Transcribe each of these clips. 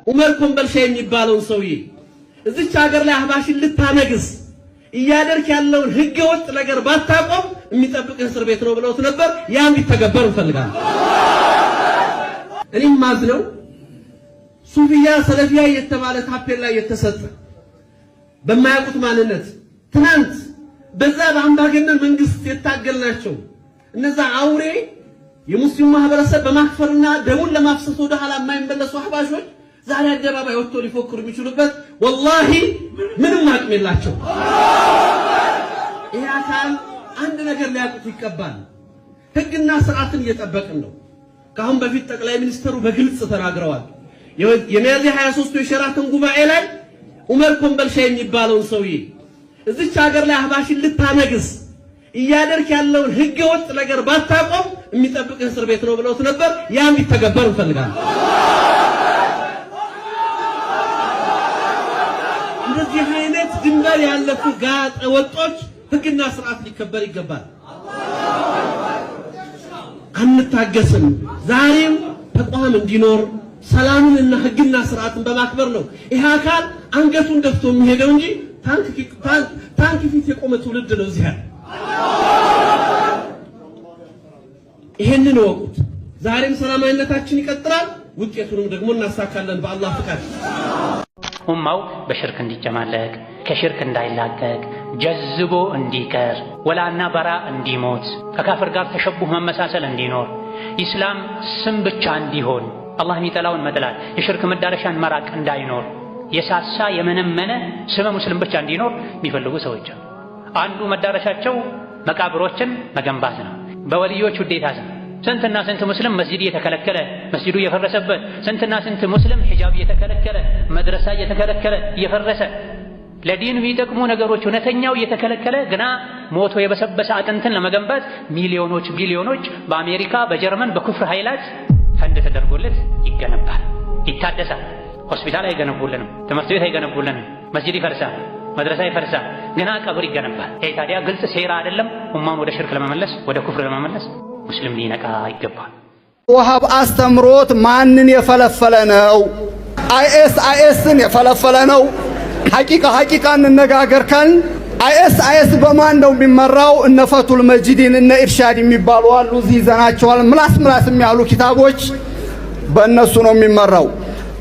ዑመር ኮምበልሻ የሚባለውን ሰውዬ እዚች ሀገር ላይ አህባሽን ልታነግስ እያደረክ ያለውን ህገወጥ ነገር ባታቆም የሚጠብቅ እስር ቤት ነው ብለውት ነበር። ያም ይተገበር እንፈልጋለን። እኔም ማዝነው ሱፊያ ሰለፊያ የተባለ ታፔላ የተሰጠ በማያውቁት ማንነት ትናንት በዛ በአምባገነን መንግስት የታገልናቸው እነዛ አውሬ የሙስሊም ማህበረሰብ በማክፈርና ደሙን ለማፍሰስ ወደ ኋላ የማይመለሱ አህባሾች ዛሬ አደባባይ ወጥቶ ሊፎክሩ የሚችሉበት ወላሂ ምንም አቅም የላቸው። ይሄ አካል አንድ ነገር ሊያውቁት ይገባል። ህግና ስርዓትን እየጠበቅን ነው። ካሁን በፊት ጠቅላይ ሚኒስትሩ በግልጽ ተናግረዋል። የሚያዝያ 23 የሸራተን ጉባኤ ላይ ዑመር ኮምበልሻ የሚባለውን ሰውዬ እዚች ሀገር ላይ አህባሽን ልታነግስ እያደረክ ያለውን ህገወጥ ነገር ባታቆም የሚጠብቅ እስር ቤት ነው ብለውት ነበር። ያም ይተገበር እንፈልጋለን። እንደዚህ አይነት ድንበር ያለፉ ጋጠ ወጦች ህግና ስርዓት ሊከበር ይገባል። አንታገስም። ዛሬም ተቋም እንዲኖር ሰላምንና ህግና ስርዓትን በማክበር ነው ይሄ አካል አንገቱን ደፍቶ የሚሄደው እንጂ ታንክ ፊት የቆመ ትውልድ ነው እዚህ ያለ። ይሄንን ወቁት። ዛሬም ሰላማዊነታችን ይቀጥላል። ውጤቱንም ደግሞ እናሳካለን በአላህ ፍቃድ። ኡማው በሽርክ እንዲጨማለቅ ከሽርክ እንዳይላቀቅ ጀዝቦ እንዲቀር ወላና በራ እንዲሞት ከካፍር ጋር ተሸቡህ መመሳሰል እንዲኖር ኢስላም ስም ብቻ እንዲሆን አላህ የሚጠላውን መጥላት የሽርክ መዳረሻን መራቅ እንዳይኖር የሳሳ የመነመነ ስመ ሙስሊም ብቻ እንዲኖር የሚፈልጉ ሰዎች አንዱ መዳረሻቸው መቃብሮችን መገንባት ነው። በወልዮች ውዴታ ስም ስንትና ስንት ሙስሊም መስጂድ እየተከለከለ መስጂዱ እየፈረሰበት፣ ስንትና ስንት ሙስሊም ሒጃብ እየተከለከለ መድረሳ እየተከለከለ እየፈረሰ ለዲን የሚጠቅሙ ነገሮች እውነተኛው እየተከለከለ ግና ሞቶ የበሰበሰ አጥንትን ለመገንባት ሚሊዮኖች ቢሊዮኖች በአሜሪካ በጀርመን በኩፍር ኃይላት ፈንድ ተደርጎለት ይገነባል፣ ይታደሳል። ሆስፒታል አይገነቡልንም፣ ትምህርት ቤት አይገነቡልንም፣ መስጂድ ይፈርሳል፣ መድረሳ ይፈርሳል፣ ግና ቀብር ይገነባል። ይሄ ታዲያ ግልጽ ሴራ አይደለም? ኡማን ወደ ሽርክ ለመመለስ ወደ ኩፍር ለመመለስ ሙስሊም ሊነቃ ይገባል። ወሃብ አስተምሮት ማንን የፈለፈለ ነው? አይኤስን የፈለፈለ ነው። ሐቂቃ እንነጋገር ካልን አይኤስ በማን ነው የሚመራው? እነ ፈቱል መጂድን እነ ኢርሻድ የሚባሉ አሉ። እዚህ ይዘናቸዋል። ምላስ የሚያሉ ኪታቦች በእነሱ ነው የሚመራው።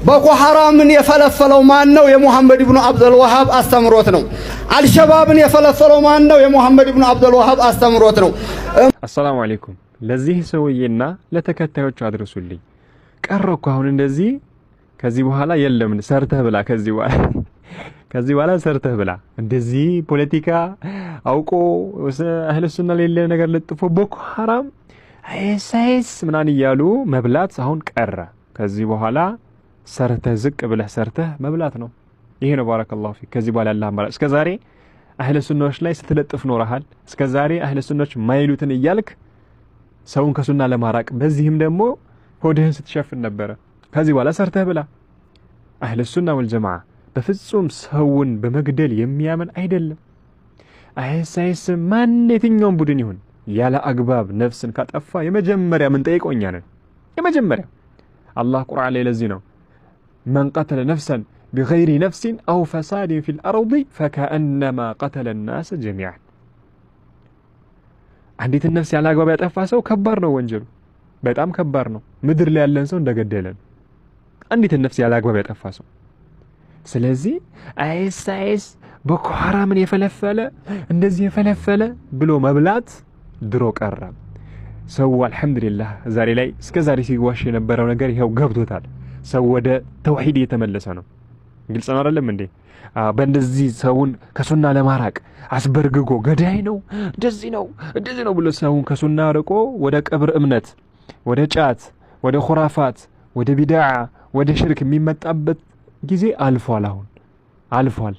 ቦኮ ሐራምን የፈለፈለው ማን ነው? የሙሐመድ ኢብኑ አብዱል ወሃብ አስተምሮት ነው። አልሸባብን የፈለፈለው ማን ነው? የሙሐመድ ኢብኑ አብዱል ወሃብ አስተምሮት ነው። አሰላሙ አለይኩም። ለዚህ ሰውዬና ለተከታዮቹ አድርሱልኝ። ቀረኩ አሁን እንደዚህ ከዚህ በኋላ የለም ሰርተህ ብላ ከዚህ በኋላ ሰርተህ ብላ እንደዚህ ፖለቲካ አውቆ አህለ ሱና ሌላ ነገር ለጥፎ ቦኮ ሐራም አይሳይስ ምናን እያሉ መብላት አሁን ቀረ። ከዚህ በኋላ ሰርተህ ዝቅ ብለህ ሰርተህ መብላት ነው። ይሄ ነው ባረከላሁ ፊክ። ከዚህ በኋላ አላህ ማራ እስከዛሬ አህለ ሱናዎች ላይ ስትለጥፍ ኖረሃል። እስከዛሬ አህለ ሱናዎች ማይሉትን እያልክ ሰውን ከሱና ለማራቅ በዚህም ደግሞ ሆድህን ስትሸፍን ነበረ። ከዚህ በኋላ ሰርተህ ብላ። አህለ ሱና ወልጀማዓ በፍጹም ሰውን በመግደል የሚያምን አይደለም። አይሳይስ ማን የትኛውም ቡድን ይሁን ያለ አግባብ ነፍስን ካጠፋ የመጀመሪያ ምን ጠይቆኛ ነን። የመጀመሪያ አላህ ቁርአን ላይ ለዚህ ነው من قتل نفسا بغير نفس أو فساد في الأرض فكأنما قتل الناس جميعا. عنديت النفس على أقوى بيتأفى سو كبرنا وانجلو بيتأم كبرنا مدر لي اللي نسون دقدلن. عنديت النفس على أقوى بيتأفى سو سلازي عيس بوكو حرام يفلفله اندزي يفلفله بلو مبلات دروك قرب سو الحمد لله زاري لاي اسك زاري سيواش የነበረው ነገር ይሄው ገብቶታል። ሰው ወደ ተውሂድ የተመለሰ ነው። ግልጽ ነው አይደለም እንዴ? በእንደዚህ ሰውን ከሱና ለማራቅ አስበርግጎ ገዳይ ነው እንደዚህ ነው ብሎ ሰውን ከሱና ርቆ ወደ ቀብር እምነት፣ ወደ ጫት፣ ወደ ኹራፋት፣ ወደ ቢድዓ፣ ወደ ሽርክ የሚመጣበት ጊዜ አልፏል። አሁን አልፏል።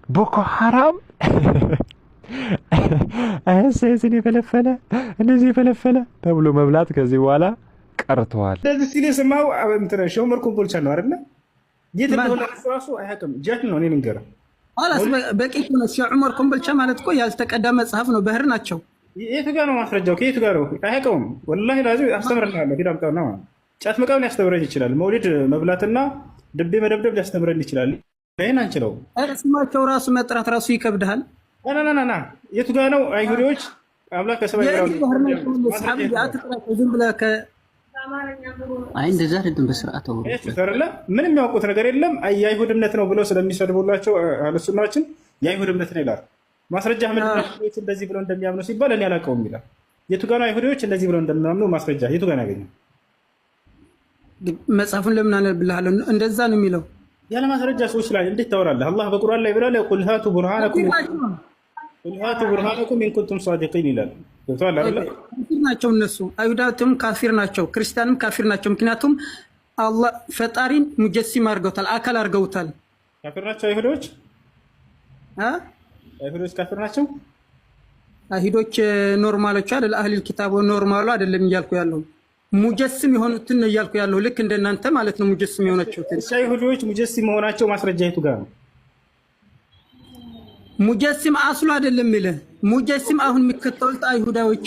ቦኮ ሐራም አይሰይስን የፈለፈለ እንደዚህ የፈለፈለ ተብሎ መብላት ከዚህ በኋላ ቀርተዋል። እንደዚህ ሲል የሰማው እንትን ዑመር ኮምቦልቻ ነው አይደል? የት እንደሆነ ራሱ አያውቅም። ጃህል ነው። እኔ ልንገርህ አላስ በቂ ነው። ዑመር ኮምቦልቻ ማለት እኮ ያልተቀዳ መጽሐፍ ነው። ባህር ናቸው። የት ጋር ነው ማስረጃው? ከየት ጋር ነው? አያውቀውም። ወላሂ ላዚ አስተምርልሃለሁ። ሂድ አምጣውና ጫት መቃብን ያስተምረኝ ይችላል። መውሊድ መብላትና ድቤ መደብደብ ሊያስተምረን ይችላል። ይህን አንችለው። ስማቸው ራሱ መጥራት ራሱ ይከብድሃል። ና የቱ ጋ ነው አይሁዶች አምላክ ከሰማይ ዝም ብለህ እንደዛ አይደለም። በስርዓት ምንም የሚያውቁት ነገር የለም። የአይሁድ እምነት ነው ብለው ስለሚሰድቡላቸው አለሱናችን የአይሁድ እምነት ነው ይላል። ማስረጃ ምንድን እንደዚህ ብለው እንደሚያምኑ ሲባል እኔ አላውቀውም ይላል። የቱ ጋ ነው አይሁዶች እንደዚህ ብለው እንደሚያምኑ ማስረጃ የቱ ጋ ነው ያገኘው? መጽሐፉን ለምን አነብልሃለሁ? እንደዛ ነው የሚለው። ያለ ማስረጃ ሰዎች ላይ እንዴት ታወራለህ? አላህ በቁርአን ላይ ብሏል፣ ቁል ሃቱ ቡርሃነኩም ኢን ኩንቱም ሷዲቂን ይላል። ገብቶሃል አይደል? ካፊር ናቸው እነሱ። አይሁዳትም ካፊር ናቸው፣ ክርስቲያንም ካፊር ናቸው። ምክንያቱም አላህ ፈጣሪን ሙጀሲም አድርገውታል፣ አካል አድርገውታል። ካፊር ናቸው አይሁዶች። አይሁዶች ካፊር ናቸው። አይሁዶች ኖርማሎች አይደል? አህሊል ኪታብ ኖርማሉ አይደለም እያልኩ ያለው ሙጀስም የሆኑትን ነው እያልኩ ያለው። ልክ እንደናንተ ማለት ነው። ሙጀስም የሆናቸው አይሁዶች ሙጀስም መሆናቸው ማስረጃ የቱ ጋር ነው? ሙጀስም አስሉ አይደለም ይላል። ሙጀስም አሁን የሚከተሉት አይሁዳዎች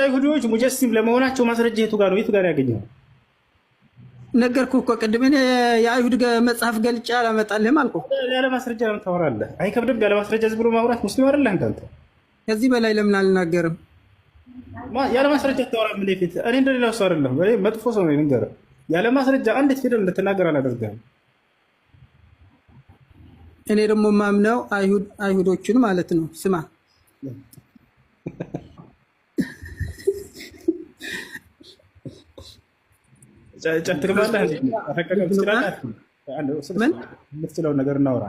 አይሁዶች ሙጀስም ለመሆናቸው ማስረጃ የቱ ጋር ነው? የቱ ጋር ያገኘው? ነገርኩህ እኮ ቅድም እኔ የአይሁድ መጽሐፍ ገልጬ አላመጣልህም አልኩህ። ያለ ማስረጃ ለምን ታወራለህ? አይከብድም? ያለ ማስረጃ ዝም ብሎ ማውራት ሙስሊም አይደለህ አንተ? ከዚህ በላይ ለምን አልናገርም? ያለ ማስረጃ ታወራለህ? ምን ፊት እኔ እንደሌላው ሰው አይደለሁ። መጥፎ ሰው ነው ንገረህ። ያለ ማስረጃ አንዲት ፊደል እንድትናገር አላደርግህም። እኔ ደግሞ ማምነው አይሁዶችን ማለት ነው። ስማ የምትችለው ነገር እናወራ።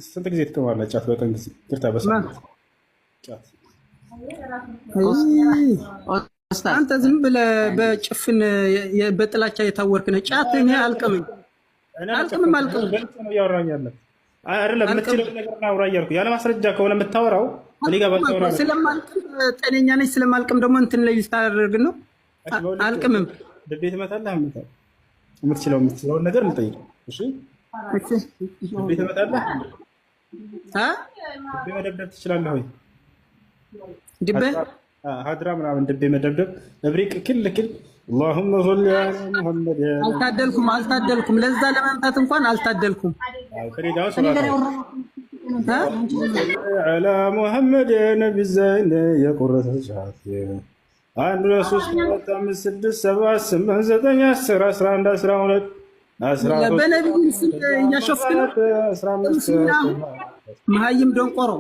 ስንት ጊዜ ትቅማለህ? ጫት በቀን ጊዜ አንተ ዝም ብለህ በጭፍን በጥላቻ የታወርክ ነህ። ጫት እኔ አልቅምም ያለ ማስረጃ ከሆነ የምታወራው ስለማልቅም ጤነኛ ነኝ። ስለማልቅም ደግሞ እንትን ላይ ልታደርግ ነው። አልቅምም። ድቤ ትመታለህ። የምትችለውን ነገር ልጠይቅ። ድቤ ትመታለህ። ድቤ መደብደብ ትችላለህ ወይ? ድቤ ሀድራ ምናምን ድቤ መደብደብ እብሪቅ ክል اللهم صل على محمد አልታደልኩም። ለዛ ለመምታት እንኳን አልታደልኩም። على محمد نبي الزين የቁረተ ጫት 1 2 3 4 5 6 7 8 9 10 11 12 በነቢዩ ስም እያሾፍክ ነው። መሀይም ደንቆሮ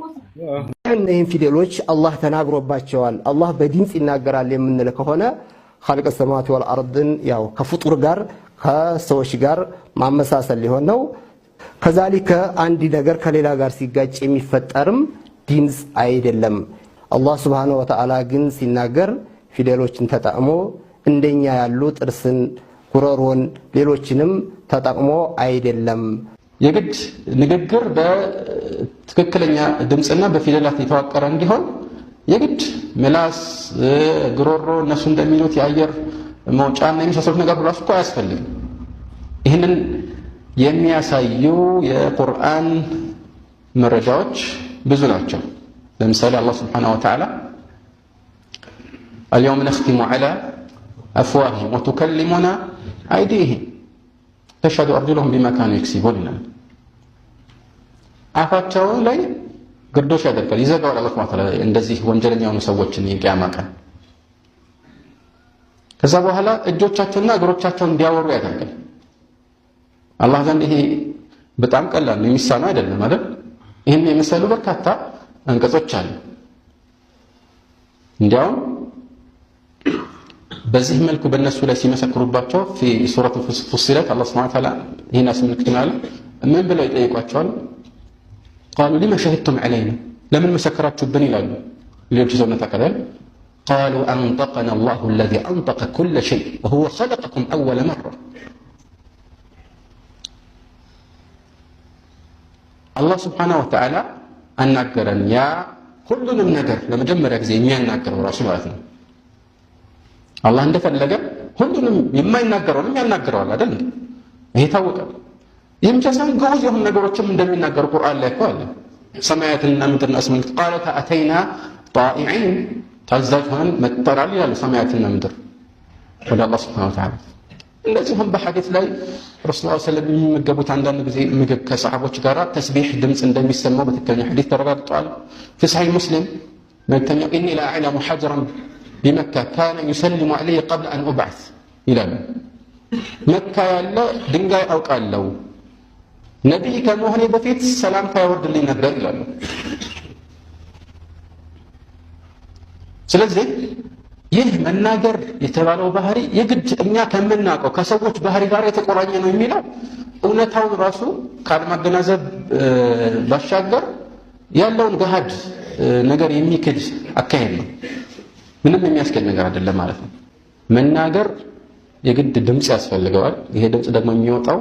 እነዚህን ፊደሎች አላህ ተናግሮባቸዋል። አላህ በድምፅ ይናገራል የምንል ከሆነ ኻሊቅ ሰማዋት ወልአርድን ያው ከፍጡር ጋር ከሰዎች ጋር ማመሳሰል ሊሆን ነው። ከዛሊከ አንድ ነገር ከሌላ ጋር ሲጋጭ የሚፈጠርም ድምፅ አይደለም። አላህ ሱብሓነሁ ወተዓላ ግን ሲናገር ፊደሎችን ተጠቅሞ እንደኛ ያሉ ጥርስን፣ ጉረሮን፣ ሌሎችንም ተጠቅሞ አይደለም። የግድ ንግግር በትክክለኛ ድምፅና በፊደላት የተዋቀረ እንዲሆን የግድ ምላስ፣ ግሮሮ እነሱ እንደሚሉት የአየር መውጫና የመሳሰሉት ነገር ራሱ እኮ አያስፈልግም። ይህንን የሚያሳዩ የቁርአን መረጃዎች ብዙ ናቸው። ለምሳሌ አላህ ሱብሓነሁ ወተዓላ አልየውመ ነኽቲሙ ዐላ አፍዋሂሂም ወቱከሊሙና አይዲሂም ተሽሀዱ አርጁሉሁም ቢማ ካኑ የክሲቡን ይላል። አፋቸው ላይ ግርዶሽ ያደርጋል፣ ይዘጋዋል። አላህ ሱብሓነሁ ወተዓላ እንደዚህ ወንጀለኛ የሆኑ ሰዎችን የቂያማ ቀን። ከዛ በኋላ እጆቻቸውና እግሮቻቸውን እንዲያወሩ ያደርጋል። አላህ ዘንድ ይሄ በጣም ቀላል ነው፣ የሚሳነው አይደለም አይደል? ይህን የመሰሉ በርካታ አንቀጾች አሉ። እንዲያውም በዚህ መልኩ በእነሱ ላይ ሲመሰክሩባቸው ፊ ሱረት ፉሲለት አላህ ሱብሓነሁ ወተዓላ ይህን አስመልክተናል። ምን ብለው ይጠይቋቸዋል? ቃሉ ሊመ ሸሂድቱም ዐለይና፣ ለምን መሰከራችሁብን ይላሉ። ሌሎች ሰውነት አካል ቃሉ አንጠቀና አላሁ አለዚ አንጠቀ ኩለ ሸይ ወሁወ ኸለቀኩም አወለ መራ። አላህ ሱብሓነሁ ወተዓላ አናገረን። ያ ሁሉንም ነገር ለመጀመሪያ ጊዜ የሚያናገረው ራሱ ማለት ነው። አላህ እንደፈለገ ሁሉንም የማይናገረውንም ያናገረዋል አይደል? ይሄ ታወቀ። ይህም ብቻ ሳይሆን ግዑዝ የሆኑ ነገሮችም እንደሚናገሩ ቁርአን ላይ እኮ አለ። ሰማያትንና ምድርን አስመልክቶ ቃለተ አተይና ጣኢዒን፣ ታዛዥ ሆነን መጥተናል ይላሉ ሰማያትና ምድር ወደ አላህ ሱብሓነሁ ወተዓላ። እንደዚሁም በሐዲስ ላይ ረሱል ሰለላሁ ዐለይሂ ወሰለም የሚመገቡት አንዳንድ ጊዜ ምግብ ከሰሃቦች ጋር ተስቢህ ድምፅ እንደሚሰማው በትክክለኛ ሐዲስ ተረጋግጧል። في صحيح مسلم መልእክተኛው ኢኒ ላ አዕለሙ ሐጀረን ቢመካ ካነ ዩሰሊሙ ዐለይሂ ቀብለ አን ኡብዐስ ይላሉ። መካ ያለ ድንጋይ አውቃለሁ ነቢይ ከመሆኔ በፊት ሰላምታ ያወርድልኝ ነበር ይላሉ። ስለዚህ ይህ መናገር የተባለው ባህሪ የግድ እኛ ከምናውቀው ከሰዎች ባህሪ ጋር የተቆራኘ ነው የሚለው እውነታውን ራሱ ካለማገናዘብ ባሻገር ያለውን ገሃድ ነገር የሚክድ አካሄድ ነው። ምንም የሚያስኬድ ነገር አይደለም ማለት ነው። መናገር የግድ ድምፅ ያስፈልገዋል። ይሄ ድምፅ ደግሞ የሚወጣው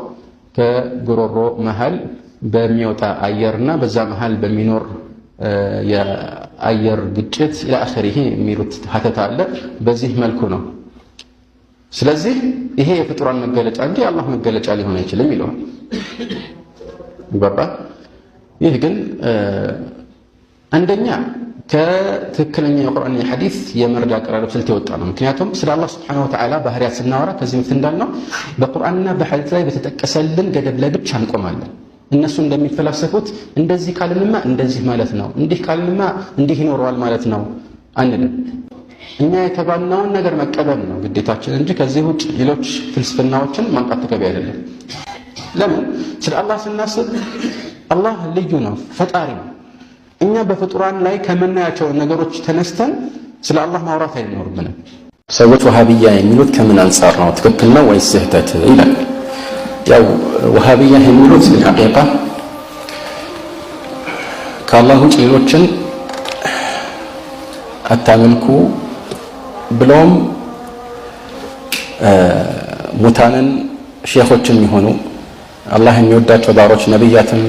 ከጉሮሮ መሃል በሚወጣ አየርና በዛ መሃል በሚኖር የአየር ግጭት ለአኺሪህ የሚሉት ሀተታ አለ። በዚህ መልኩ ነው። ስለዚህ ይሄ የፍጡራን መገለጫ እንጂ የአላህ መገለጫ ሊሆን አይችልም ይለዋል። ይባባል። ይህ ግን አንደኛ ከትክክለኛ የቁርአን የሐዲስ የመረጃ አቀራረብ ስልት የወጣ ነው። ምክንያቱም ስለ አላህ ሱብሓነሁ ወተዓላ ባህሪያት ስናወራ ከዚህ በፊት እንዳልነው በቁርአንና በሐዲስ ላይ በተጠቀሰልን ገደብ ላይ ብቻ እንቆማለን። እነሱ እንደሚፈላሰፉት እንደዚህ ካልንማ እንደዚህ ማለት ነው፣ እንዲህ ካልንማ እንዲህ ይኖረዋል ማለት ነው አንልም። እኛ የተባልነውን ነገር መቀበል ነው ግዴታችን እንጂ ከዚህ ውጭ ሌሎች ፍልስፍናዎችን ማምጣት ተገቢ አይደለም። ለምን? ስለ አላህ ስናስብ አላህ ልዩ ነው፣ ፈጣሪ ነው። እኛ በፍጡራን ላይ ከምናያቸው ነገሮች ተነስተን ስለ አላህ ማውራት አይኖርብንም። ሰዎች ወሃቢያ የሚሉት ከምን አንጻር ነው? ትክክል ነው ወይስ ስህተት ይላል። ያው ወሃቢያ የሚሉት ሐቂቃ ከአላህ ውጭ ሌሎችን አታመልኩ ብለውም ሙታንን ሼኾችን የሚሆኑ አላህ የሚወዳቸው ባሮች ነቢያትን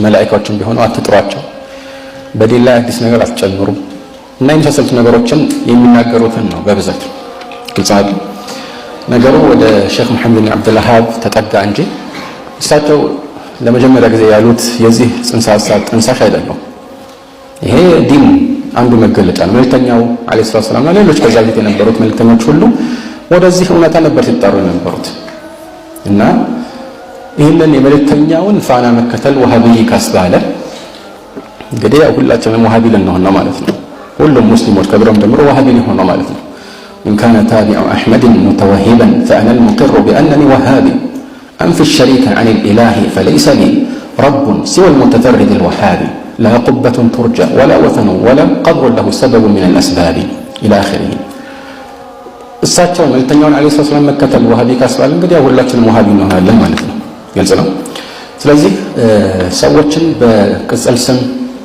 መላእክቶችን ቢሆኑ አትጥሯቸው፣ በዲን ላይ አዲስ ነገር አትጨምሩም እና የመሳሰሉት ነገሮችን የሚናገሩትን ነው በብዛት። ግልጽ አይደል? ነገሩ ወደ ሼክ መሐመድ ብን አብዱል ወሃብ ተጠጋ እንጂ እሳቸው ለመጀመሪያ ጊዜ ያሉት የዚህ ጽንሰ ሐሳብ ጥንሳሽ አይደለም። ይሄ ዲን አንዱ መገለጫ ነው። መልእክተኛው አለይሂ ሰላም እና ሌሎች ከዛ በፊት የነበሩት መልእክተኞች ሁሉ ወደዚህ እውነታ ነበር ሲጣሩ የነበሩት እና ይህንን የመልእክተኛውን ፋና መከተል ወሃቢይ ካስባለ እንግዲህ ያው ሁላችንም ወሃቢ ልንሆን ነው ማለት ነው። ሁሉም ሙስሊሞች ከብረም ጀምሮ ወሃቢ ሊሆን ነው ማለት ነው። إن كان تابع أحمد متوهبا فأنا المقر بأنني وهابي أنفي الشريك عن الإله فليس لي رب سوى المتفرد الوهابي لا قبة ترجى ولا وثن ولا قبر له سبب من الأسباب إلى آخره. እሳቸው መልእክተኛውን አለይሂ ሰላም መከተል ወሃቢ ካስባለ እንግዲህ ሁላችንም ወሃቢ እንሆናለን ማለት ነው። ግልጽ ነው። ስለዚህ ሰዎችን በቅጽል ስም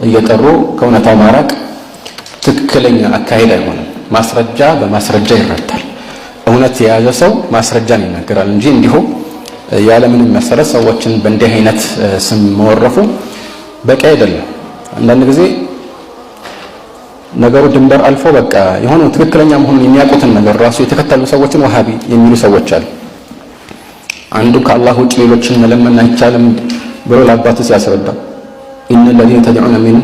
እየጠሩ ከእውነታው ማራቅ ትክክለኛ አካሄድ አይሆንም። ማስረጃ በማስረጃ ይረዳል። እውነት የያዘ ሰው ማስረጃን ይናገራል እንጂ እንዲሁ ያለምንም መሰረት ሰዎችን በእንዲህ አይነት ስም መወረፉ በቂ አይደለም። አንዳንድ ጊዜ ነገሩ ድንበር አልፎ በቃ የሆነ ትክክለኛ መሆኑን የሚያውቁትን ነገር ራሱ የተከተሉ ሰዎችን ወሃቢ የሚሉ ሰዎች አሉ። አንዱ ከአላህ ውጭ ሌሎችን መለመን አይቻልም ብሎ ለአባቱ ሲያስረዳ ኢነ الذين تدعون من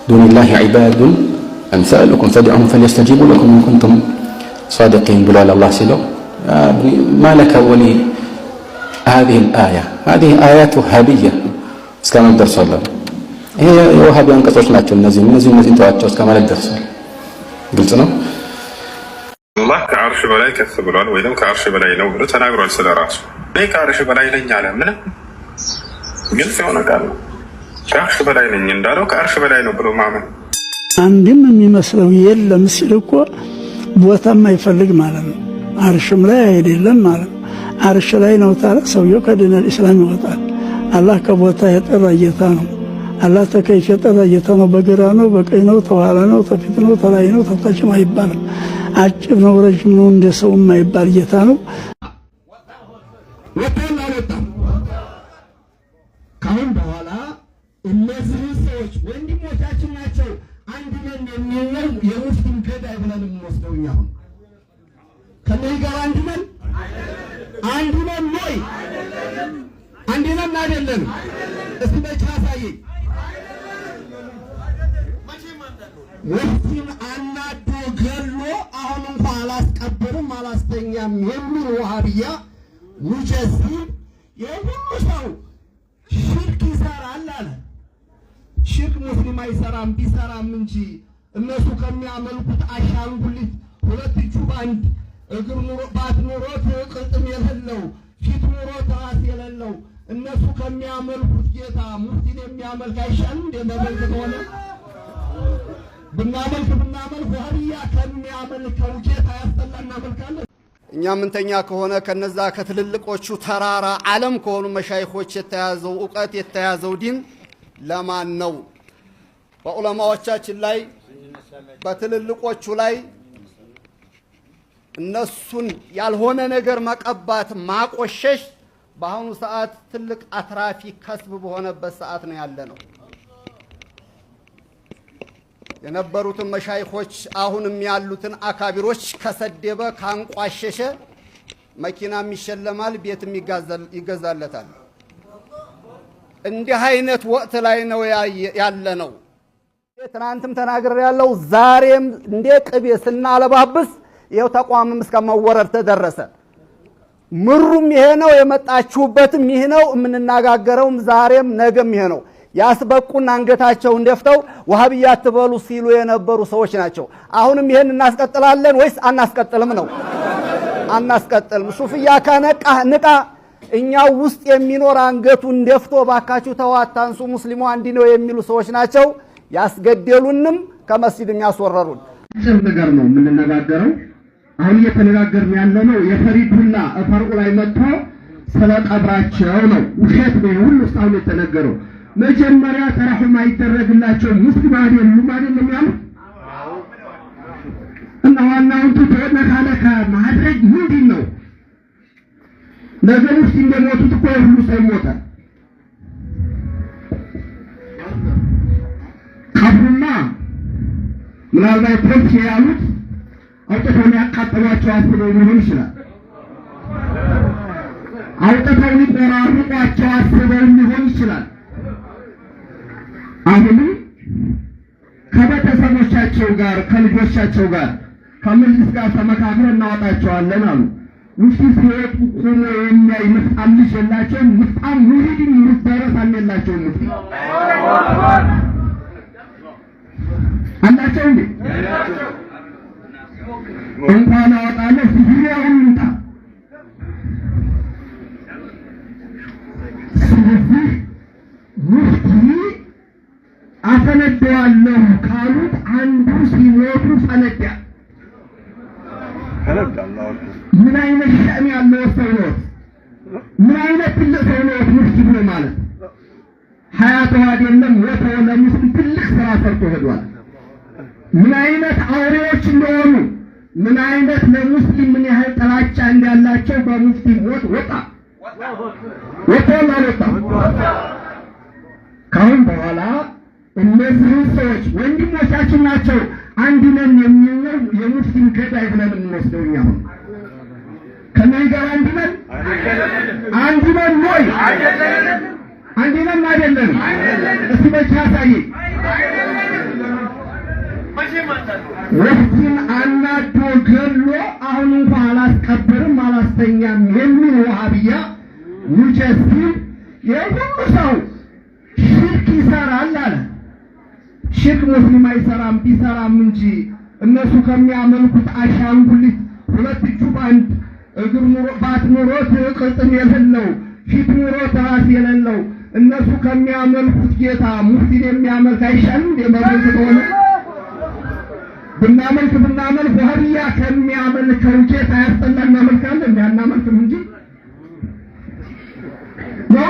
دون الله عباد أمثالكم فادعوهم فليستجيبوا لكم إن كنتم صادقين بلال الله سيلو ما لك ولي هذه الآية هذه آيات وهابية اسكام الدرس الله هي وهابي أنقصوش ناتشو النزيم تواجهوا اسكام الدرس قلت له الله كعرش بلاي كثبران ويدم كعرش بلاي لو بلو تناقروا السل راسه ليه كعرش بلاي لن يعلم منه قلت هنا قال كعرش بلاي لن يندارو كعرش بلاي لو بلو معمل አንድም የሚመስለው የለም ሲል እኮ ቦታ የማይፈልግ ማለት ነው። አርሽም ላይ አይደለም ማለት ነው። አርሽ ላይ ነው ታዲያ ሰውየው ከዲነል ኢስላም ይወጣል። አላህ ከቦታ የጠራ ጌታ ነው። አላህ ተከይፍ የጠራ ጌታ ነው። በግራ ነው፣ በቀኝ ነው፣ ተኋላ ነው፣ ተፊት ነው፣ ተላይ ነው፣ ተታች ነው አይባልም። አጭር ነው፣ ረጅም ነው፣ እንደ ሰው የማይባል ጌታ ነው። ካሁን በኋላ እነዚህ ሰዎች ወንድሞቻችን ናቸው። አንድ ነን የሚለው የሙስሊም ገዳይ ብለን እንወስደው እኛ አሁን ከነዚህ ጋር አንድ ነን ወይ? አንድ ነን አይደለም? እስቲ በቃ አሳየኝ። ሙስሊም አናዶ ገሎ አሁን እንኳን አላስቀበርም አላስተኛም የሚል ወሃቢያ ሙጀሲም የሁሉ ሰው ሽርክ ይሰራል አለ። ሽርክ ሙስሊም አይሰራም፣ ቢሰራም እንጂ እነሱ ከሚያመልኩት አሻንጉሊት ሁለት እጁ ባንድ እግር ባት ኑሮት ቅልጥም የሌለው ፊት ኑሮት ራስ የሌለው እነሱ ከሚያመልኩት ጌታ ሙፍቲን የሚያመልክ አይሻልም? እንደመመልክ ሆነ ብናመልክ ወሃቢያ ከሚያመልከው ጌታ ያስጠላ እናመልካለን። እኛ ምንተኛ ከሆነ ከነዛ ከትልልቆቹ ተራራ ዓለም ከሆኑ መሻይኾች የተያዘው ዕውቀት የተያዘው ዲን ለማን ነው? በዑለማዎቻችን ላይ በትልልቆቹ ላይ እነሱን ያልሆነ ነገር መቀባት ማቆሸሽ በአሁኑ ሰዓት ትልቅ አትራፊ ከስብ በሆነበት ሰዓት ነው ያለ ነው። የነበሩትን መሻይኾች አሁንም ያሉትን አካቢሮች ከሰደበ ካንቋሸሸ መኪናም ይሸለማል፣ ቤትም ይገዛለታል። እንዲህ አይነት ወቅት ላይ ነው ያለ ነው። ትናንትም ተናግሬ ያለው ዛሬም እንደ ቅቤ ስናለባብስ ይኸው ተቋምም እስከመወረድ ተደረሰ። ምሩም ይሄ ነው፣ የመጣችሁበትም ይሄ ነው፣ የምንነጋገረውም ዛሬም ነገም ይሄ ነው። ያስበቁና አንገታቸውን ደፍተው ወሃቢያ አትበሉ ሲሉ የነበሩ ሰዎች ናቸው። አሁንም ይሄን እናስቀጥላለን ወይስ አናስቀጥልም ነው? አናስቀጥልም። ሱፍያ ከነቃህ ንቃ። እኛው ውስጥ የሚኖር አንገቱን ደፍቶ ባካችሁ ተዋታንሱ ሙስሊሙ አንድ ነው የሚሉ ሰዎች ናቸው ያስገደሉንም ከመስጂድም ያስወረሩን። ጽም ነገር ነው የምንነጋገረው። አሁን እየተነጋገርን ያለነው የፈሪዱላ ፈርቁ ላይ መጥቶ ስለቀብራቸው ነው። ውሸት ነው ሁሉ እስካሁን የተነገረው። መጀመሪያ ተራህም አይደረግላቸው ሙስሊም አይደሉም ያሉ እና ዋናውን ተነካለካ ማድረግ ምንድን ነው? ነገር ውስጥ እንደሞቱት እኮ ሁሉ ሰው ይሞታል። ቀብሩማ ምናልባት ፖሊስ ያሉት አውጥተው ሊያቃጥሏቸው አስበው ሊሆን ይችላል። አውጥተው ሊቆራርጧቸው አስበው ሊሆን ይችላል። አሁንም ከቤተሰቦቻቸው ጋር ከልጆቻቸው ጋር ከመንግስት ጋር ተመካክረን እናወጣቸዋለን አሉ። ውስጥ ሲወጡ ቆሞ የሚያይ ምፍጣም ልጅ የላቸውም። ምፍጣም ሙሪድን ምፍጠረሳም የላቸውም። አላቸው እንዴ? እንኳን አወጣለሁ ዙሪያውን እንጣ። ስለዚህ ሙፍቲ አፈነደዋለሁ ካሉት አንዱ ሲሞቱ ፈነዳ። ምን አይነት ሸእን ያለው ሰው ነው? ምን አይነት ትልቅ ሰው ነው ሙፍቲ ብሎ ማለት? ሀያቱ አይደለም ወተው ለሙስሊም ትልቅ ስራ ሰርቶ ሄዷል። ምን አይነት አውሬዎች እንደሆኑ ምን አይነት ለሙስሊም ምን ያህል ጥላቻ እንዳላቸው በሙፍቲ ሞት ወጣ ካሁን በኋላ እነዚህ ሰዎች ወንድሞቻችን ናቸው። አንድ ነን የሚለው የሙስሊም ገዳይ ብለን እንወስደው እኛ አሁን ከነኝ ጋር አንድ ነን ወይ? አንድ ነን አይደለም? እስቲ በቻ ሳይ ሙፍቲን አናዶ ገሎ አሁን እንኳን አላስቀበርም አላስተኛም የሚል ወሃቢያ ሙጀሲም የሁሉ ሰው ሽርክ ይሰራል አለ። ሽርክ ሙስሊም አይሰራም፣ ቢሰራም እንጂ እነሱ ከሚያመልኩት አሻንጉሊት ሁለት እጁ ባንድ እግር ባት ኑሮት ቅልጥም የሌለው ፊት ኑሮት ራስ የሌለው እነሱ ከሚያመልኩት ጌታ ሙፍቲን የሚያመልክ አይሻልም? እንደመመልክ ከሆነ ብናመልክ ወሃቢያ ከሚያመልከው ጌታ ያስጠላ እናመልካለን። እንዳናመልክም እንጂ ነው።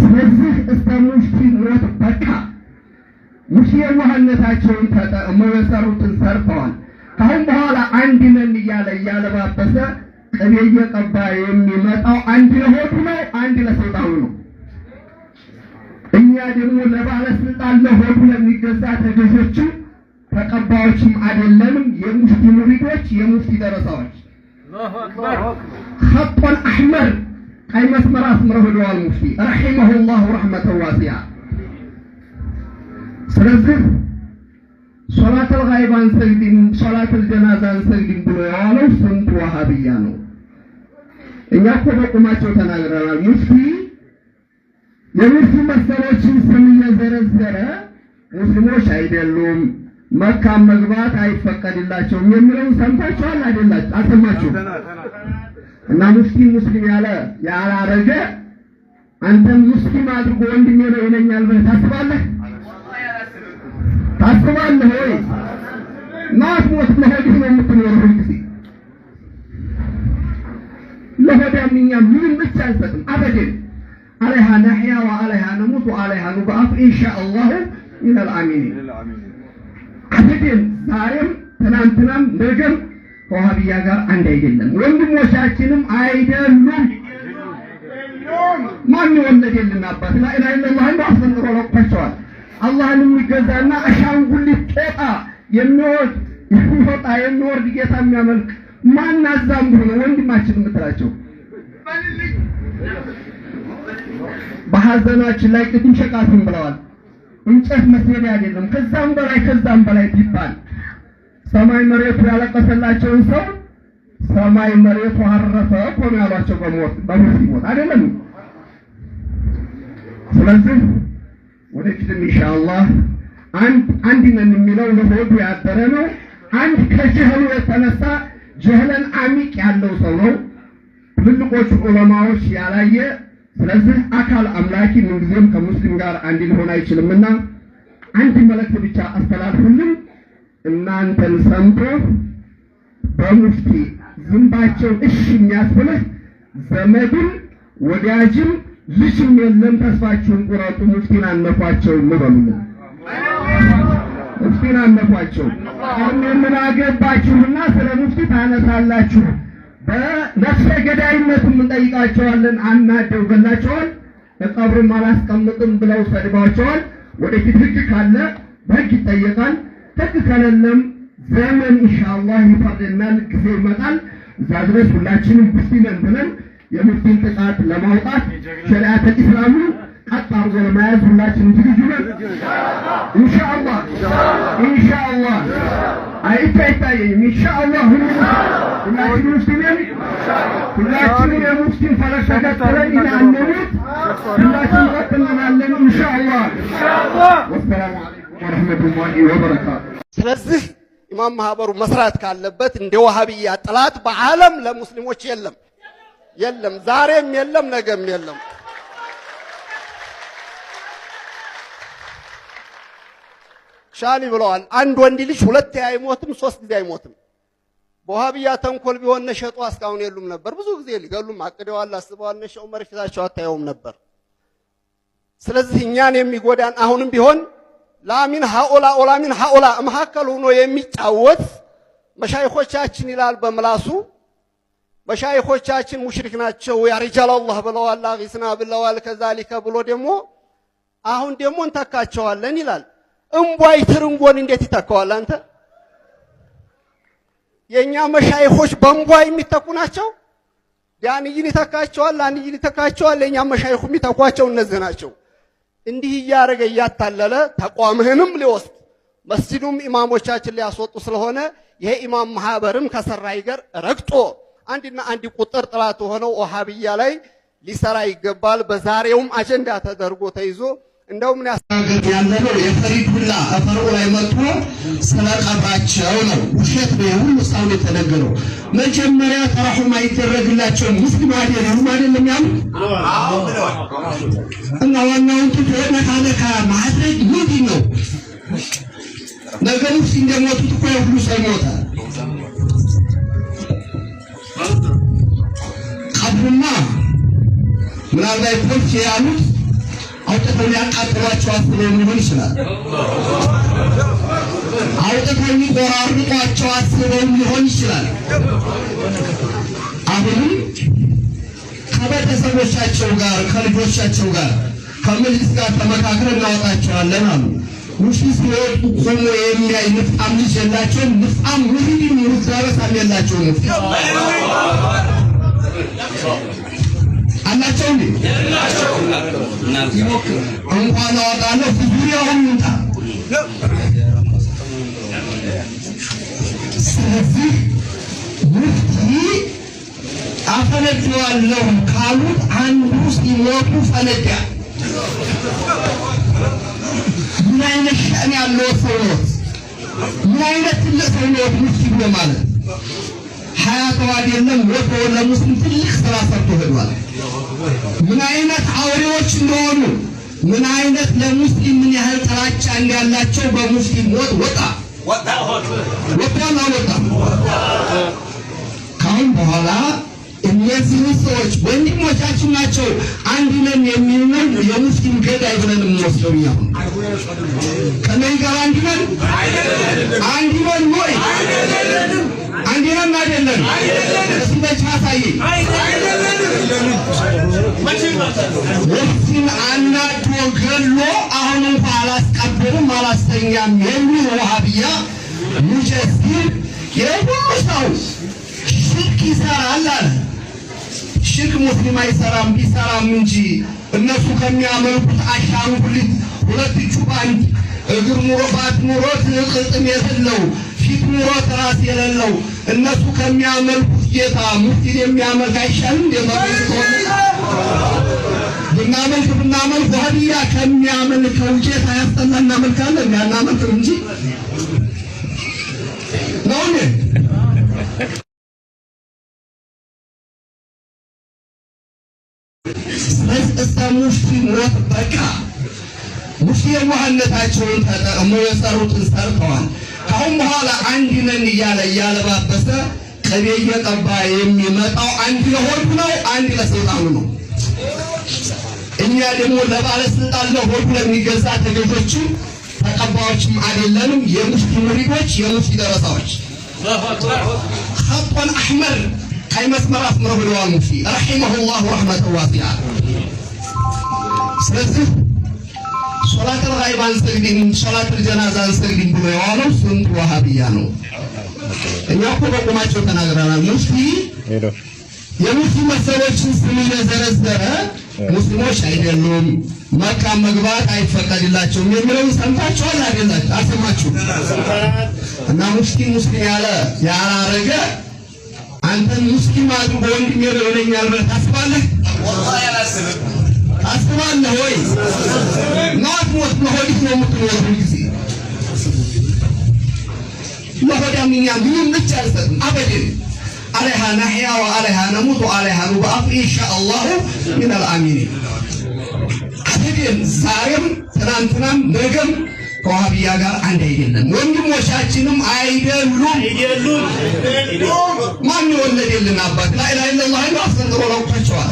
ስለዚህ እስከ ሙፍቲ ሞት በቃ። ሙፍቲ የዋህነታቸውን ተጠቅመው የሰሩትን ሰርተዋል። ካሁን በኋላ አንድ ነን እያለ እያለባበሰ ቅቤ እየቀባ የሚመጣው አንድ ለሆዱ ነው፣ አንድ ለሰይጣኑ ነው። እኛ ደግሞ ለባለስልጣን ለሆዱ ለሚገዛ ተገዦችም ተቀባዮችም አይደለንም። የሙፍቲ ሙሪዶች፣ የሙፍቲ ደረሳዎች ኸጦን አሕመር ቀይ መስመር አስምረው ሄደዋል ሙፍቲ ረሒመሁላሁ ረሕመተን ዋሲዓ። ስለዚህ ሶላተል ጋይብ አንሰግድም፣ ሶላተል ጀናዛ አንሰግድም ብሎ ያለው ስንት ዋሃብያ ነው? እኛ እኮ በቁማቸው ተናግረናል። ሙፍቲ የሙፍቲ መሰሎችን ስም እየዘረዘረ ሙስሊሞች አይደሉም መካ መግባት አይፈቀድላቸውም የሚለው ሰምታችኋል አይደላችሁ? አልሰማችሁም? እና ሙፍቲ ሙስሊም ያላረገ አንተም ሙስሊም አድርጎ ወንድሜ ነው ይለኛል ብለህ ታስባለህ? ታስባለህ ወይ? ማትሞት ለሆድህ ነው የምትኖረው ሁልጊዜ። ለሆዳምኛ ምንም ብቻ አንሰጥም አበደን። አለይሃ ነሕያ ወአለይሃ ነሙት ወአለይሃ ኑብዓት ኢንሻአላሁ ሚነል አሚኒን። አበደን ዛሬም ትናንትናም ነገም ከዋሃብያ ጋር አንድ አይደለም፣ ወንድሞቻችንም አይደሉም። ማን ወለደልን አባት ላኢላሃ ኢለላህ እንደ አስፈንጥሮ ለቆቸዋል። አላህን የሚገዛና አሻንጉሊት ጦጣ የሚወጣ የሚወርድ ጌታ የሚያመልክ ማን አዛም ብሎ ወንድማችን የምትላቸው? በሐዘናችን ላይ ቅድም ሸቃቱን ብለዋል። እንጨት መስገድ አይደለም ከዛም በላይ ቢባል ሰማይ መሬቱ ያለቀሰላቸውን ሰው ሰማይ መሬቱ አረፈ እኮ ነው ያሏቸው በሞት ይሞት አይደለም። ስለዚህ ወደፊትም ኢንሻአላህ አንድ ነን የሚለው ለሆዱ ያደረ ነው። አንድ ከጀህሉ የተነሳ ጀህለን አሚቅ ያለው ሰው ነው ትልቆቹ ዑለማዎች ያላየ። ስለዚህ አካል አምላኪ ምንጊዜም ከሙስሊም ጋር አንድ ሊሆን አይችልምና አንድ መልእክት ብቻ አስተላልፉልን። እናንተን ሰምቶ በሙፍቲ ዝምባቸው እሺ የሚያስብልህ ዘመድም ወዳጅም ልጅም የለም። ተስፋችሁን ቁረጡ። ሙፍቲን አነኳቸው ምበሉልን። ሙፍቲን አነኳቸው። ምን አገባችሁና ስለ ሙፍቲ ታነሳላችሁ? በነፍሰ ገዳይነቱም እንጠይቃቸዋለን። አናደው ገላቸዋል። በቀብርም አላስቀምጥም ብለው ሰድባቸዋል። ወደፊት ህግ ካለ በህግ ይጠየቃል። ህግ ከሌለም ዘመን ኢንሻአላህ ይፈርድናል። ጊዜ ይመጣል። እዛ ድረስ ሁላችንም ሙፍቲ ነን ብለን የሙፍቲን ጥቃት ለማውጣት ሸሪዓተል ኢስላምን ቀጥ አድርጎ ለመያዝ ሁላችንም ዝግጁ ነን ኢንሻአላህ። አይታየኝም ኢንሻአላህ ሁላችንም ሙፍቲ ነን። ሁላችንም የሙፍቲን ፈለግ ተከትለን ኢላነሙት ሁላችንም ቀጥለናለን ኢንሻአላህ። ወሰላሙ አለይኩም ወረህመቱላሂ ወበረካቱ። ስለዚህ ኢማም ማህበሩ መስራት ካለበት እንደ ዋሃብያ ጥላት በዓለም ለሙስሊሞች የለም፣ ዛሬም የለም፣ ነገም የለም። ሻሊ ብለዋል። አንድ ወንድ ልጅ ሁለት አይሞትም፣ ሶስት ጊዜ አይሞትም። በዋሃብያ ተንኮል ቢሆን ነሸጧ እስካሁን የሉም ነበር። ብዙ ጊዜ ሊገሉም አቅደዋል፣ አስበዋል። ነሸው መርፊታቸው አታየውም ነበር። ስለዚህ እኛን የሚጎዳን አሁንም ቢሆን ላሚን ሃኡላ ኦላሚን ሃኡላ መሐከል ሆኖ የሚጫወት መሻይኾቻችን ይላል በምላሱ። መሻይኾቻችን ሙሽሪክ ናቸው ያ ሪጃል አላህ ብለዋል፣ አጊስና ብለዋል። ከዛሊከ ብሎ ደግሞ አሁን ደግሞ እንተካቸዋለን ይላል። እምቧይ ትርንጎን እንዴት ይተካዋል? አንተ የኛ መሻይኾች በእምቧይ የሚተኩ ናቸው። ዳንይን ይተካቸዋል፣ አንይን ይተካቸዋል። የኛ መሻይኹ የሚተኳቸው እነዚህ ናቸው። እንዲህ እያደረገ እያታለለ ተቋምህንም ሊወስድ መስጂዱም ኢማሞቻችን ሊያስወጡ ስለሆነ ይሄ ኢማም ማህበርም ከሰራ ይገር ረግጦ አንድና አንድ ቁጥር ጥላት ሆነው ወሃብያ ላይ ሊሰራ ይገባል። በዛሬውም አጀንዳ ተደርጎ ተይዞ እንደው ምን ያስተናግድ ያለው የፈሪድ ሁላ አፈሩ ላይ መጥቶ ስለቀባቸው ነው። ውሸት ነው ሁሉ ሳውል የተነገረው። መጀመሪያ ተራሁም አይደረግላቸው ሙስሊም አይደለም ያሉ እና ዋናውን ተነካለካ ማድረግ ምንድን ነው? ነገሩ እንደሞቱት እኮ ሁሉ ሰው ሞተ። ቀብሩማ ምናልባት ፖሊስ ያሉት አውጥተው ሊያቃጥሏቸው አስበው ሊሆን ይችላል። አውጥተው ሊቆራርጧቸው አስበው ሊሆን ይችላል። አሁንም ከቤተሰቦቻቸው ጋር ከልጆቻቸው ጋር ከመጅልስ ጋር ተመካክረን እናወጣቸዋለን አሉ። ሙሽሪክ ሲወጡ ቆሞ የሚያይ ንፍጣም ልጅ የላቸውም። ንፍጣም ሙሂዲን ሙዳረሳም የላቸውም። አላቸው እንዴ? እንኳን አወጣለሁ ዙሪያውን ይምጣ ስለዚህ ሙፍቲ አፈነዳዋለሁ ካሉት አንዱ ሲሞቱ ፈነዳ። ምን አይነት ሸእን ያለው ሰው ነው? ምን አይነት ትልቅ ሰው ነው ሙፍቲ ብሎ ማለት? ሀያተው አይደለም ሞቶ ለሙስሊም ትልቅ ስራ ሰርቶ ሄዷል። ምን አይነት አውሬዎች እንደሆኑ ምን አይነት ለሙስሊም ምን ያህል ጥላቻ እንዳላቸው በሙስሊም ሞት ወጣ። ካሁን በኋላ እነዚህ ሰዎች ወንድሞቻችን ናቸው አንድ ነን የሚሉን የሙስሊም ገዳይ ብለን እንወስደው ነው። ከነኝ ጋር አንድ ነን ወይ? አንድ ነን አይደለም? እስኪ በቻሳይ ሙስሊም አናዶ ገሎ አሁን እንኳን አላስቀበልም አላስተኛም የሚል ወሃቢያ ሙጀሲር የሁሉ ሰው ሽርክ ይሰራል አለ። ሽርክ ሙስሊም አይሰራም፣ ቢሰራም እንጂ እነሱ ከሚያመልኩት አሻንጉሊት ሁለት እጁ ባንድ እግር ኑሮባት ኑሮት ቅጥም የሌለው ፊት ኑሮት ራስ የሌለው እነሱ ከሚያመልኩት ጌታ ሙፍቲን የሚያመልክ አይሻልም? ብናመልክ ወሃቢያ ከሚያመልከው ጌታ ያስጠላ እናመልካለን። ያናመልክም እንጂ ነው እንዴ? ሙፍቲ ሞት በቃ ሙፍቲ የዋህነታቸውን ተጠቅመው የሰሩትን ሰርተዋል። ካሁን በኋላ አንድ ነን እያለ እያለባበሰ ቅቤ እየቀባ የሚመጣው አንድ ለሆዱ ነው፣ አንድ ለሰይጣኑ ነው። እኛ ደግሞ ለባለስልጣን ለሆዱ ለሚገዛ ተገዦችም ተቀባዮችም አይደለንም። የሙፍቲ ሙሪዶች፣ የሙፍቲ ደረሳዎች ኸጦን አሕመር ቀይ መስመር አስምረው ብለዋል ሙፍቲ ረሒመሁላሁ ረሕመተን ዋሲዓ። ስለዚህ ሶላተል ጋይብ አንሰግድም፣ ሶላተል ጀናዛ አንሰግድም ብሎ የዋለው ስንት ወሃቢያ ነው። እኛ እኮ በቁማቸው ተናግረናል። ሙፍቲ የሙፍቲ መሰሎችን ስም እየዘረዘረ ሙስሊሞች አይደሉም መካ መግባት አይፈቀድላቸውም የሚለውን ሰምታችኋል አይደላችሁ? አልሰማችሁም? እና ሙፍቲ ሙስሊም ያላረገ አንተን ሙስሊም አድርጎ ወንድሜ ይለኛል ብለህ ታስባለህ? ታስባለህ ወይ? ሞት ለሆዲህ ነው የምትኖረው ጊዜ ለሆዳም እኛ ምንም ብቻ አልሰጥም አበደን አለይሃ ነሕያ ወአለይሃ ነሙት ወአለይሃ ኑብዓት ኢንሻአላሁ ሚነል አሚኒን። አበደን ዛሬም ትናንትናም ነገም ከዋሃቢያ ጋር አንድ አይደለም። ወንድሞቻችንም አይደሉም። ማን የወለደልን አባት ላኢላሃ ኢለላህ ነው አስተምሮ ለውጣቸዋል።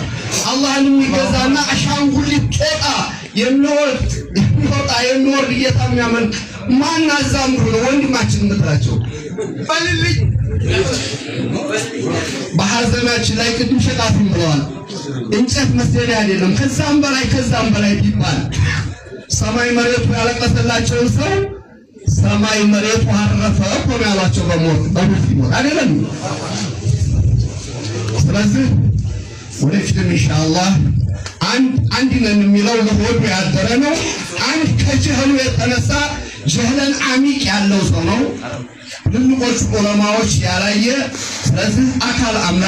አላህን የሚገዛና አሻንጉሊት ጦጣ የሚወርድ ጌታ የሚያመልክ ማን አዛምሩ ነው ወንድማችን የምትላቸው? በልልኝ በሐዘናችን ላይ ቅድም ሸቃፊም ብለዋል። እንጨት መስደድ አይደለም ከዛም በላይ ቢባል ሰማይ መሬቱ ያለቀሰላቸውን ሰው ሰማይ መሬቱ አረፈ እኮ ነው ያሏቸው። በሞት ይሞት አይደለም። ስለዚህ ወደፊትም ኢንሻአላህ አንድ ነን የሚለው ለሆዱ ያደረ ነው። አንድ ከጀህሉ የተነሳ ጀህለን አሚቅ ያለው ሰው ነው። ትልቆቹ ዑለማዎች ያላየ ስለዚህ አካል አምና